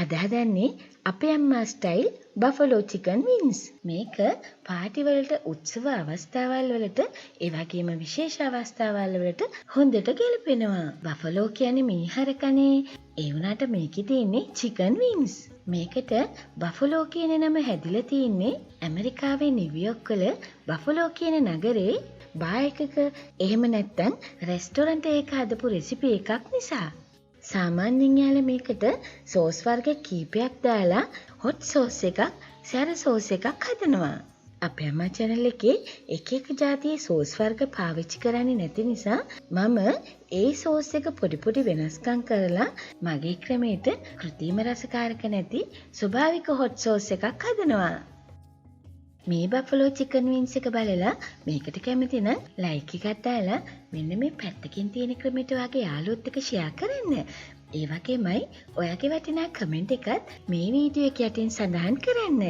අද හදන්නේ අපේ අම්මා ස්ටයිල් බෆලෝ චිකන් වින්ස්. මේක පාටි වලට උත්සව අවස්ථාවල් වලට ඒ වගේම විශේෂ අවස්ථාවල් වලට හොඳට ගැලපෙනවා. බෆලෝ කියන්නේ මීහරකනේ. ඒ වුණාට මේකේ තියෙන්නේ චිකන් වින්ස්. මේකට බෆලෝ කියන නම හැදිලා තියෙන්නේ ඇමරිකාවේ නිව්යෝක් වල බෆලෝ කියන නගරේ බාර් එකක එහෙම නැත්නම් රෙස්ටොරන්ට් එකක හදපු රෙසිපි එකක් නිසා. සාමාන්‍යයෙන් යාළුවා මේකට සෝස් වර්ග කීපයක් දාලා හොට් සෝස් එකක්, සැර සෝස් එකක් හදනවා. අපේ අම්මා channel එකේ එක එක જાතියේ සෝස් වර්ග පාවිච්චි කරන්නේ නැති නිසා මම ඒ සෝස් එක පොඩි පොඩි වෙනස්කම් කරලා මගේ ක්‍රමයට කෘත්‍රිම රසකාරක නැති ස්වභාවික හොට් සෝස් එකක් හදනවා. මේ බෆලෝ චිකන් වින්ස් එක බලලා මේකට කැමති නම් ලයික් එකක් දාලා මෙන්න මේ පැත්තකින් තියෙන ක්‍රමයට ඔයාගේ යාළුවොත් එක්ක ෂෙයා කරන්න. ඒ වගේමයි ඔයාගේ වටිනා කමෙන්ට් එකත් මේ වීඩියෝ එක යටින් සඳහන් කරන්න.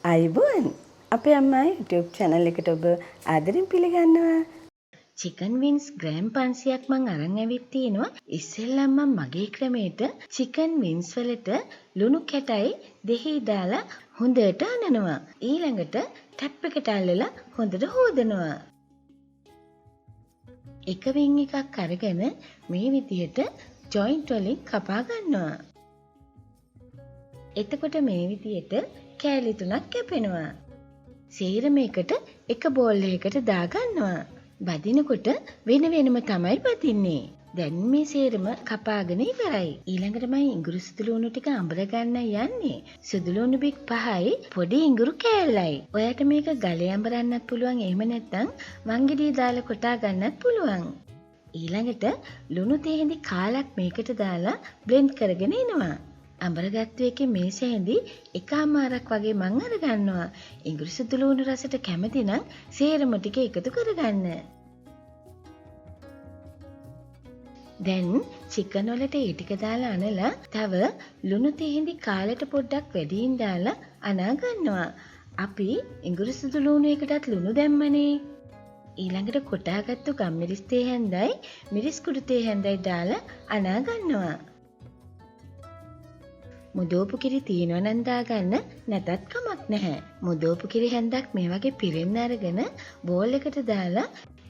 අයිබෝන් අපේ අම්මා YouTube channel එකට ඔබ ආදරෙන් පිළිගන්නවා. චිකන් වින්ස් ග්‍රෑම් 500ක් මං අරන් ඇවිත් තිනවා. ඉස්සෙල්ලම මම මගේ ක්‍රමයට චිකන් වින්ස් වලට ලුණු කැටයි දෙහි දාලා හොඳට අනනවා. ඊළඟට ටැප් එකට අල්ලලා හොඳට හොදනවා. එක වින් එකක් අරගෙන මේ විදිහට ජොයින්ට් වලින් කපා ගන්නවා. එතකොට මේ විදිහට කෑලි 3ක් කැපෙනවා. සේරම එකට එක බෝල් එකකට දා ගන්නවා. බදිනකොට වෙන වෙනම තමයි බදින්නේ. දැන් මේ සේරම කපාගෙන ඉවරයි. ඊළඟට මම ඉඟුරු සුදු ලුණු ටික අඹර ගන්න යන්නේ. සුදු ලුණු බික් 5යි පොඩි ඉඟුරු කෑල්ලයි. ඔයාට මේක ගලේ අඹරන්නත් පුළුවන්. එහෙම නැත්නම් වංගෙඩිය දාලා කොටා ගන්නත් පුළුවන්. ඊළඟට ලුණු තේහෙඳි කාලක් මේකට දාලා බ්ලෙන්ඩ් කරගෙන එනවා. අඹරගත්තු එකේ මේ සැහැඳි එකමාරක් වගේ මං අර ගන්නවා. ඉඟුරු සුදු ලුණු රසට කැමති නම් සේරම ටික එකතු කරගන්න. දැන් චිකන් වලට ඒ ටික දාලා අනලා තව ලුණු තෙහිඳි කාලෙට පොඩ්ඩක් වැඩියෙන් දාලා අනා ගන්නවා. අපි ඉඟුරු සුදු ලුණු එකටත් ලුණු දැම්මනේ. ඊළඟට කොටාගත්තු ගම්මිරිස් තේ හැන්දයි මිරිස් කුඩු තේ හැන්දයි දාලා අනා ගන්නවා. මුදෝපු කිරි තියෙනවා නම් දාගන්න, නැතත් කමක් නැහැ. මුදෝපු කිරි හැන්දක් මේ වගේ පිරෙන්න අරගෙන බෝල් එකට දාලා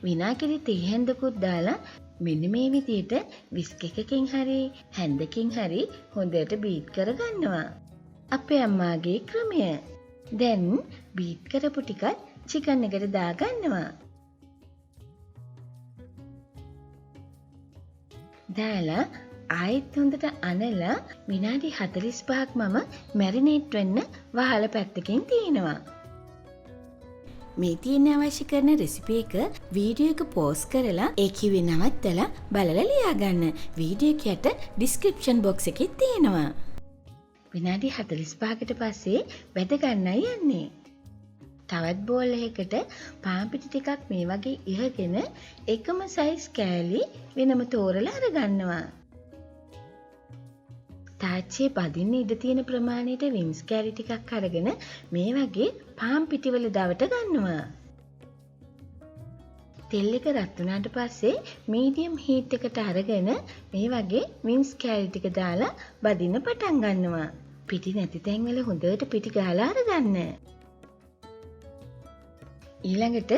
විනාකිරි තේ හැන්දකුත් දාලා මෙන්න මේ විදිහට විස්ක් එකකින් හරි හැන්දකින් හරි හොඳට බීට් කරගන්නවා. අපේ අම්මාගේ ක්‍රමය. දැන් බීට් කරපු ටිකත් චිකන් එකට දාගන්නවා. දාලා ආයෙත් හොඳට අනලා විනාඩි 45ක් මම මැරිනේට් වෙන්න වහල පැත්තකින් තියෙනවා. මේ තියෙන අවශ්‍ය කරන රෙසිපි එක වීඩියෝ එක පෝස් කරලා ඒ කිව්වේ නවත්තලා බලලා ලියාගන්න. වීඩියෝ එක යට ඩිස්ක්‍රිප්ෂන් බොක්ස් එකේ තියෙනවා. විනාඩි 45කට පස්සේ බෙද ගන්නයි යන්නේ. තවත් බෝල් එකකට පාන් පිටි ටිකක් මේ වගේ ඉහගෙන එකම සයිස් කෑලි වෙනම තෝරලා අරගන්නවා. තාච්චියේ බදින්න ඉඩ තියෙන ප්‍රමාණයට වින්ස් කෑලි ටිකක් අරගෙන මේ වගේ පාන් පිටිවල දවට ගන්නවා. තෙල් එක රත් වුණාට පස්සේ මීඩියම් හීට් එකට අරගෙන මේ වගේ වින්ස් කෑලි ටික දාලා බදින්න පටන් ගන්නවා. පිටි නැති තැන් වල හොඳට පිටි ගහලා අරගන්න. ඊළඟට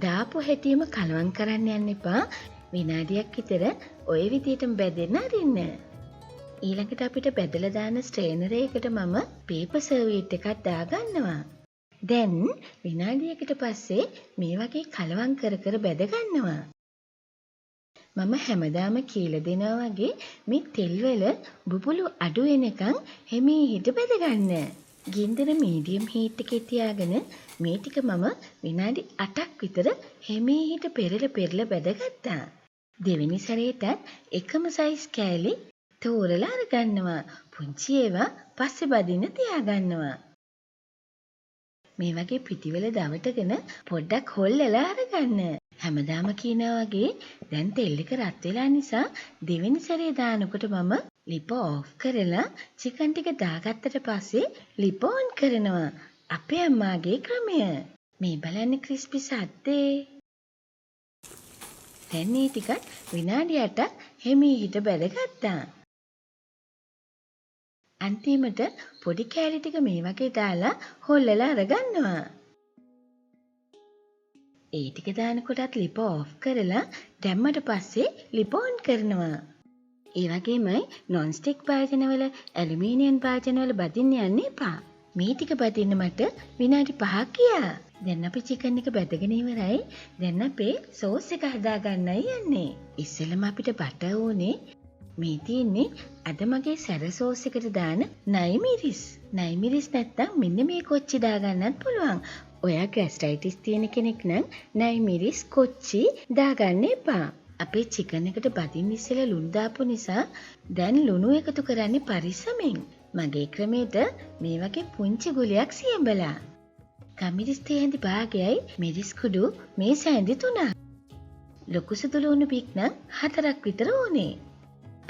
දාපු හැටිම කලවම් කරන්න යන්න එපා. විනාඩියක් විතර ওই විදිහටම බැදෙන්න අරින්න. ඊළඟට අපිට බෙදලා දාන ස්ට්‍රේනර් එකකට මම පේපර් සර්වියට් එකක් දාගන්නවා. දැන් විනාඩියකට පස්සේ මේ වගේ කලවම් කර කර බෙද ගන්නවා. මම හැමදාම කියලා දෙනවා වගේ මේ තෙල් වල බුබුලු අඩු වෙනකන් හිමීට බෙද ගන්න. ගින්දර මීඩියම් හීට් එකේ තියාගෙන මේ ටික මම විනාඩි 8ක් විතර හිමීට පෙරලා බෙදගත්තා. දෙවෙනි සැරේටත් එකම සයිස් කෑලි තෝරලා අරගන්නවා. පුංචි ඒවා පස්සේ බදින්න තියාගන්නවා. මේ වගේ පිටිවල දවටගෙන පොඩ්ඩක් හොල්ලලා අරගන්න. හැමදාම කියනවා වගේ දැන් තෙල් එක රත් වෙලා නිසා දෙවෙනි සැරේ දානකොට මම ලිප ඔෆ් කරලා චිකන් ටික දාගත්තට පස්සේ ලිප ඔන් කරනවා. අපේ අම්මාගේ ක්‍රමය. මේ බලන්න ක්‍රිස්පි සද්දේ. දැන් මේ ටිකත් විනාඩි 8ක් හිමීට බැලගත්තා. අන්තිමට පොඩි කෑලි ටික මේ වගේ දාලා හොල්ලලා අරගන්නවා. ඒ ටික දානකොටත් ලිප ඕෆ් කරලා දැම්මට පස්සේ ලිප ඔන් කරනවා. ඒ වගේමයි නොන් ස්ටික් භාජනවල ඇලුමිනියම් භාජනවල බදින්න යන්න එපා. මේ ටික බදින්න මට විනාඩි 5ක් ගියා. දැන් අපි චිකන් එක බැදගෙන ඉවරයි. දැන් අපේ සෝස් එක හදාගන්නයි යන්නේ. ඉස්සෙල්ලම අපිට බටර් ඕනේ. මේ තියෙන්නේ අද මගේ සැර සෝස් එකට දාන නයි මිරිස්. නයි මිරිස් නැත්තම් මෙන්න මේ කොච්චි දාගන්නත් පුළුවන්. ඔයා ගෑස්ට්‍රයිටිස් තියෙන කෙනෙක් නම් නයි මිරිස් කොච්චි දාගන්න එපා. අපේ චිකන් එකට බදින්න ඉස්සෙල්ලා ලුණු දාපු නිසා දැන් ලුණු එකතු කරන්නේ පරිස්සමෙන්. මගේ ක්‍රමයට මේ වගේ පුංචි ගුලියක් සියඹලා. ගම්මිරිස් තේ භාගයයි මිරිස් කුඩු මේ සෑඳි 3ක්. ලොකු සුදු ලුණු පික් නම් 4ක් විතර ඕනේ.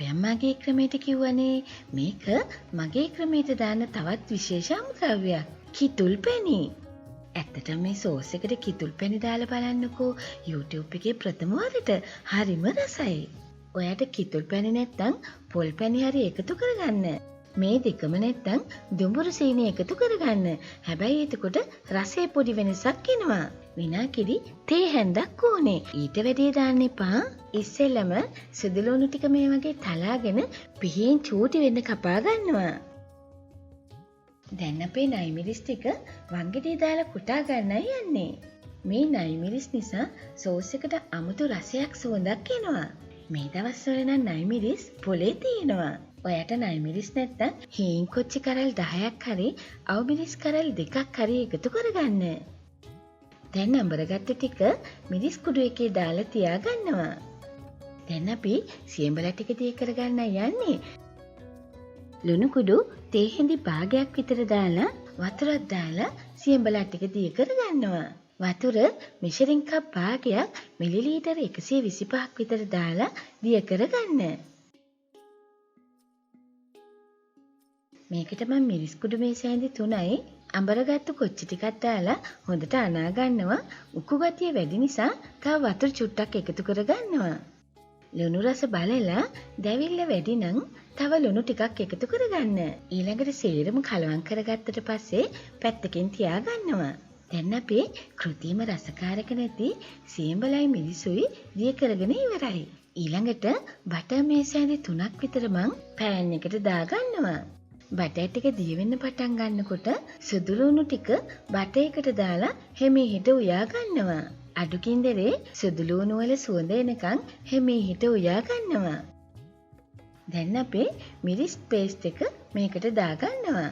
මගේ ක්‍රමයට කිව්වනේ මේක මගේ ක්‍රමයට දාන්න තවත් විශේෂ අමුද්‍රව්‍යයක්. කිතුල් පැණි. ඇත්තටම මේ සෝස් එකට කිතුල් පැණි දාලා බලන්නකෝ YouTube එකේ ප්‍රථම වරට හරිම රසයි. ඔයාට කිතුල් පැණි නැත්තම් පොල් පැණි හරි එකතු කරගන්න. මේ දෙකම නැත්තම් දුඹුරු සීනි එකතු කරගන්න. හැබැයි එතකොට රසයේ පොඩි වෙනසක් එනවා. විනාකිරි තේ හැන්දක් ඕනේ. ඊට වැඩි දාන්න එපා. ඉස්සෙල්ලම සුදු ලුණු ටික මේ වගේ තලාගෙන පිහින් චූටි වෙන්න කපා ගන්නවා. දැන් අපේ නයි මිරිස් ටික වංගෙඩිය දාලා කුටා ගන්නයි යන්නේ. මේ නයි මිරිස් නිසා සෝස් එකට අමුතු රසයක් සුවඳක් එනවා. මේ දවස්වල නම් නයි මිරිස් පොලේ තියෙනවා. ඔයාට නයි මිරිස් නැත්තම් හීන් කොච්චි කරල් 10ක් හරි අවු මිරිස් කරල් 2ක් හරි එකතු කරගන්න. දැන් අඹරගත්ත ටික මිරිස් කුඩු එකේ දාලා තියාගන්නවා. දැන් අපි සියඹලා ටික දී කරගන්න යන්නේ. ලුණු කුඩු තේ හැඳි භාගයක් විතර දාලා වතුරක් දාලා සියඹලා ටික දී කරගන්නවා. වතුර මෙෂරින් කප් භාගයක් මිලිලීටර් 125ක් විතර දාලා දිය කරගන්න. මේකට මම මිරිස් කුඩු මේ සෑඳි 3යි අඹරගත්තු කොච්චි ටිකක් දාලා හොඳට අනා ගන්නවා. උකු ගතිය වැඩි නිසා තව වතුර චුට්ටක් එකතු කරගන්නවා. ලුණු රස බලලා දැවිල්ල වැඩි නම් තව ලුණු ටිකක් එකතු කරගන්න. ඊළඟට සේරම කලවම් කරගත්තට පස්සේ පැත්තකින් තියාගන්නවා. දැන් අපේ කෘත්‍රිම රසකාරක නැති සියඹලයි මිරිසුයි දිය කරගෙන ඉවරයි. ඊළඟට බටර් මේ සෑඳි 3ක් විතර මං පෑන් එකට දාගන්නවා. බටර් ටික දිය වෙන්න පටන් ගන්නකොට සුදු ලුණු ටික බටර් එකට දාලා හිමීට උයා ගන්නවා. අඩු කින්දරේ සුදු ලුණු වල සුවඳ එනකන් හිමීට උයා ගන්නවා. දැන් අපේ මිරිස් පේස්ට් එක මේකට දාගන්නවා.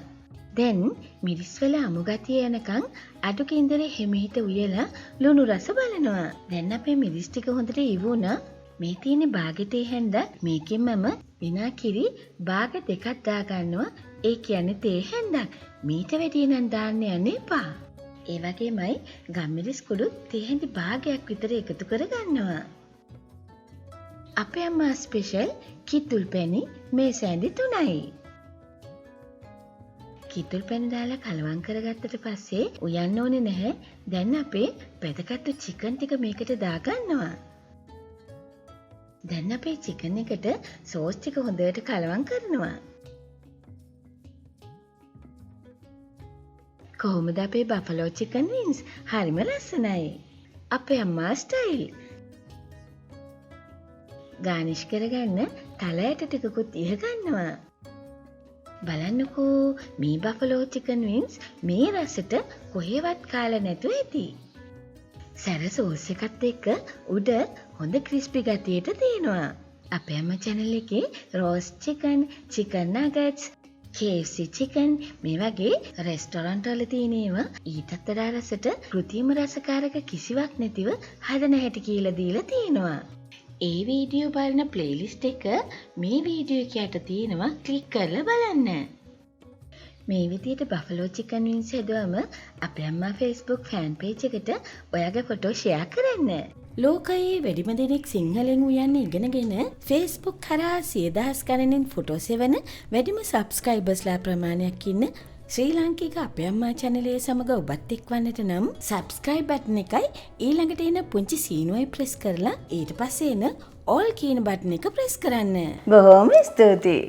දැන් මිරිස් වල අමු ගතිය යනකන් අඩු කින්දරේ හිමීට උයලා ලුණු රස බලනවා. දැන් අපේ මිරිස් ටික හොඳට ඉවුණා. මේ තියෙන භාගෙතේ හැන්ද මේකෙන් මම විනාකිරි භාග 2ක් දාගන්නවා. ඒ කියන්නේ තේ හැන්දක්. මීට වැඩි නම් දාන්න යන්න එපා. ඒ වගේමයි ගම්මිරිස් කුඩු තේ හැඳි භාගයක් විතර එකතු කරගන්නවා. අපේ අම්මා ස්පෙෂල් කිතුල් පැණි මේ සෑඳි 3යි. කිතුල් පැණි දාලා කලවම් කරගත්තට පස්සේ උයන්න ඕනේ නැහැ. දැන් අපේ බෙදගත්තු චිකන් ටික මේකට දාගන්නවා. දැන් අපේ චිකන් එකට සෝස් ටික හොඳට කලවම් කරනවා. කොහොමද අපේ බෆලෝ චිකන් වින්ස්? හරිම ලස්සනයි. අපේ අම්මා ස්ටයිල්. ගානිෂ් කරගන්න තලයට ටිකකුත් ඉහ ගන්නවා. බලන්නකෝ මේ බෆලෝ චිකන් වින්ස් මේ රසට කොහෙවත් කාලා නැතුව ඇති. සැර සෝස් එකත් එක්ක උඩ හොඳ ක්‍රිස්පි ගතියට තියෙනවා. අපේ අම්මා channel එකේ roast chicken, chicken නගට්ස්, KFC chicken මේ වගේ රෙස්ටොරන්ට් වල තියෙන ඒවා ඊටත් වඩා රසට කෘත්‍රිම රසකාරක කිසිවක් නැතිව හදන හැටි කියලා දීලා තියෙනවා. ඒ වීඩියෝ බලන ප්ලේලිස්ට් එක මේ වීඩියෝ එක යට තියෙනවා. ක්ලික් කරලා බලන්න. මේ විදිහට බෆලෝ චිකන් වින්ස් හදුවම අපේ අම්මා Facebook ෆෑන් පේජ් එකට ඔයාගේ ෆොටෝ ෂෙයා කරන්න. ලෝකයේ වැඩිම දෙනෙක් සිංහලෙන් උයන්න ඉගෙනගෙන Facebook කරා 100,000 ගණනින් ෆොටෝ සෙවන වැඩිම සබ්ස්ක්‍රයිබර්ස්ලා ප්‍රමාණයක් ඉන්න ශ්‍රී ලාංකික අපේ අම්මා channel එක සමග ඔබත් එක්වන්නට නම් subscribe button එකයි ඊළඟට එන පුංචි සීනුවයි press කරලා ඊට පස්සේ එන all කියන button එක press කරන්න. බොහොම ස්තුතියි.